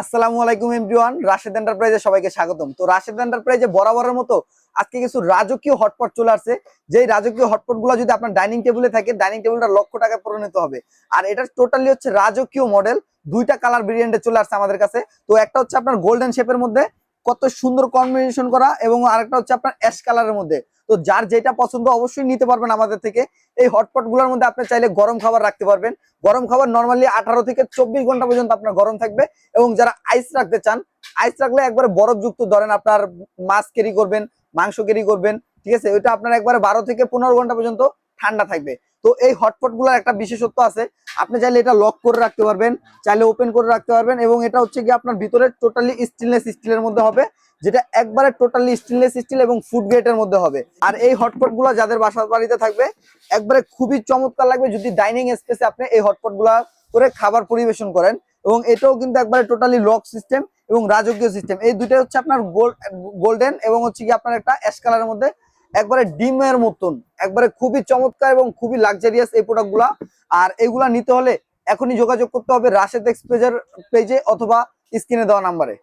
আসসালামু আলাইকুম এভরিওয়ান, রাশেদ এন্টারপ্রাইজে সবাইকে স্বাগতম। তো রাশেদ এন্টারপ্রাইজে বরাবরের মতো আজকে কিছু রাজকীয় হটপট চলে আসছে। যেই রাজকীয় হটপট গুলো যদি আপনার ডাইনিং টেবিলে থাকে, ডাইনিং টেবিলটা লক্ষ টাকায় পরিণত হবে। আর এটা টোটালি হচ্ছে রাজকীয় মডেল। দুইটা কালার ভেরিয়েন্টে চলে আসছে আমাদের কাছে। তো একটা হচ্ছে আপনার গোল্ডেন শেপের মধ্যে, কত সুন্দর কম্বিনেশন করা, এবং আরেকটা হচ্ছে আপনার অ্যাশ কালারের মধ্যে। তো যার যেটা পছন্দ অবশ্যই নিতে পারবেন আমাদের থেকে। এই হটপট গুলোর মধ্যে আপনি চাইলে গরম খাবার রাখতে পারবেন। গরম খাবার নর্মালি 18 থেকে 24 ঘন্টা পর্যন্ত আপনার গরম থাকবে। এবং যারা আইস রাখতে চান, আইস রাখলে একবারে বরফযুক্ত, ধরেন আপনার মাছ ক্যারি করবেন, মাংস ক্যারি করবেন, ঠিক আছে, ওইটা আপনার একবারে 12 থেকে 15 ঘন্টা পর্যন্ত ঠান্ডা থাকবে। তো এই হটপট গুলোর একটা বিশেষত্ব আছে, আপনি চাইলে এটা লক করে রাখতে পারবেন, চাইলে ওপেন করে রাখতে পারবেন। এবং এটা হচ্ছে কি আপনার ভিতরে টোটালি স্টেনলেস স্টিলের মধ্যে হবে, যেটা একবারে টোটালি স্টেনলেস স্টিল এবং ফুড গ্রেডের মধ্যে হবে। আর এই হটপট গুলো যাদের বাসা বাড়িতে থাকবে একবারে খুবই চমৎকার লাগবে যদি ডাইনিং স্পেসে আপনি এই হটপট গুলা করে খাবার পরিবেশন করেন। এবং এটাও কিন্তু একবারে টোটালি লক সিস্টেম এবং রাজকীয় সিস্টেম। এই দুইটা হচ্ছে আপনার গোল্ডেন এবং হচ্ছে কি আপনার একটা অ্যাশ কালারের মধ্যে, একবারে ডিমের মতন, একবারে খুবই চমৎকার এবং খুবই লাক্সারিয়াস এই প্রোডাক্ট গুলা। আর এগুলা নিতে হলে এখনই যোগাযোগ করতে হবে রাশেদ এক্সপ্রেজের পেজে অথবা স্ক্রিনে দেওয়া নাম্বারে।